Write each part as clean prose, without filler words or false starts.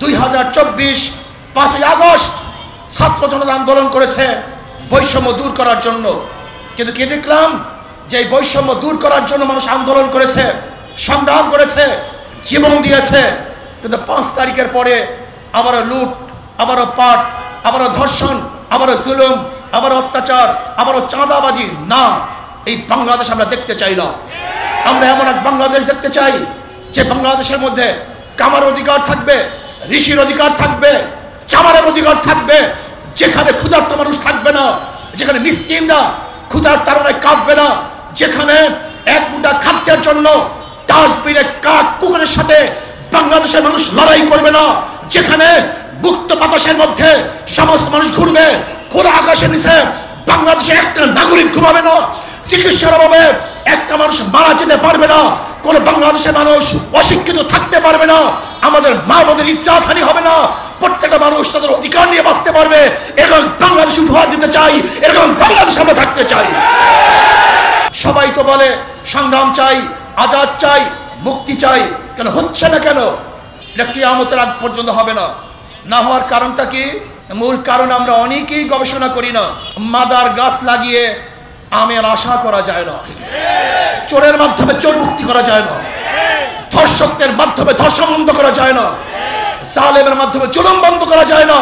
2024 5ই August ছাত্র জনতা আন্দোলন করেছে বৈষম্য দূর করার জন্য, কিন্তু কি দেখলাম যে এই বৈষম্য দূর করার জন্য মানুষ আন্দোলন করেছে, সংগ্রাম করেছে, জীবন দিয়েছে, কিন্তু 5 তারিখের পরে আবারও লুট, আবারও পাট, আবারও ধর্ষণ, আবারও জুলুম, আবারও অত্যাচার, আবারও চাঁদাবাজি। না, এই বাংলাদেশ আমরা দেখতে চাই না। আমরা এমন এক বাংলাদেশ দেখতে চাই যে বাংলাদেশের মধ্যে কামার অধিকার থাকবে, ঋষির অধিকার থাকবে, চামারের অধিকার থাকবে, যেখানে ক্ষুধার্ত মানুষ থাকবে না, যেখানে মিসকিনরা ক্ষুধার তাড়নায় কাঁদবে না, যেখানে এক মুঠা খাদ্যের জন্য ডাস্টবিনে কাক কুকুরের সাথে বাংলাদেশের মানুষ লড়াই করবে না, যেখানে মুক্ত বাতাসের মধ্যে সমস্ত মানুষ ঘুরবে, খোলা আকাশের নিচে বাংলাদেশে একটা নাগরিক ঘুমাবে না, চিকিৎসার অভাবে একটা মানুষ মারা যেতে পারবে না, কোন বাংলাদেশের মানুষ অশিক্ষিত থাকতে পারবে না, আমাদের মা বোনের ইজ্জতহানি হবে না, প্রত্যেকটা মানুষ তাদের অধিকার নিয়ে বাঁচতে পারবে। এরকম বাংলাদেশ উপহার দিতে চাই, এরকম বাংলাদেশ আমরা থাকতে চাই। সবাই তো বলে সংগ্রাম চাই, আজাদ চাই, মুক্তি চাই, কেন হচ্ছে না? কেন? এটা কিয়ামতের আগ পর্যন্ত হবে না। না হওয়ার কারণটা কি? মূল কারণ আমরা অনেকেই গবেষণা করি না। মাদার গাছ লাগিয়ে আমের আশা করা যায় না, চোরের মাধ্যমে চোর মুক্তি করা যায় না, ধর্ষকদের মাধ্যমে ধর্ষণ বন্ধ করা যায় না, জালেমের মাধ্যমে জুলুম বন্ধ করা যায় না,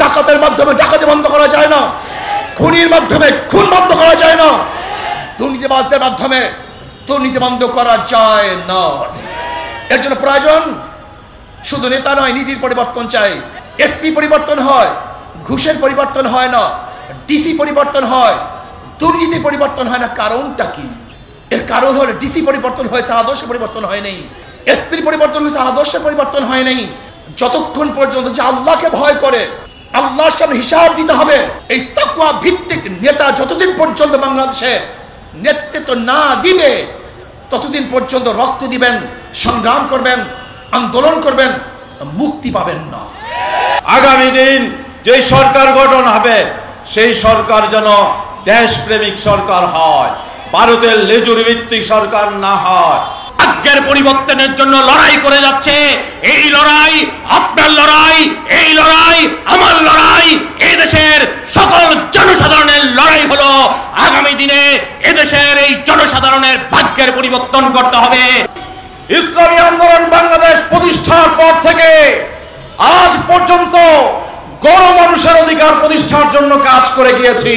ডাকাতের মাধ্যমে ডাকাতি বন্ধ করা যায় না, খুনির মাধ্যমে খুন বন্ধ করা যায় না, দুর্নীতিবাজদের মাধ্যমে দুর্নীতি বন্ধ করা যায় না। এর জন্য প্রয়োজন শুধু নেতা নয়, নীতির পরিবর্তন চাই। এসপি পরিবর্তন হয়, ঘুষের পরিবর্তন হয় না, ডিসি পরিবর্তন হয়, দুর্নীতি পরিবর্তন হয় না। কারণটা কি? এর কারণ হলো ডিসি পরিবর্তন হয়েছে, আদর্শ পরিবর্তন হয় নাই। এসপির পরিবর্তন হয়েছে, আদর্শ পরিবর্তন হয় নাই। যতক্ষণ পর্যন্ত যে আল্লাহকে ভয় করে, আল্লাহর সামনে হিসাব দিতে হবে, এই তাকওয়া ভিত্তিক নেতা যতদিন পর্যন্ত বাংলাদেশে নেতৃত্ব না দিবে ততদিন পর্যন্ত রক্ত দিবেন, সংগ্রাম করবেন, আন্দোলন করবেন, মুক্তি পাবেন না। আগামী দিন যে সরকার গঠন হবে সেই সরকার যেন দেশপ্রেমিক সরকার হয়, ভারতের লেজুর ভিত্তিক সরকার না হয়। ভাগ্যের পরিবর্তনের জন্য লড়াই করে যাচ্ছে। এই লড়াই আপনার লড়াই, এই লড়াই আমার লড়াই, এই দেশের সকল জনসাধারণের লড়াই হলো। আগামী দিনে এদেশের এই জনসাধারণের ভাগ্যের পরিবর্তন করতে হবে। ইসলামী আন্দোলন বাংলাদেশ প্রতিষ্ঠার পর থেকে আজ পর্যন্ত গণমানুষের অধিকার প্রতিষ্ঠার জন্য কাজ করে গিয়েছি।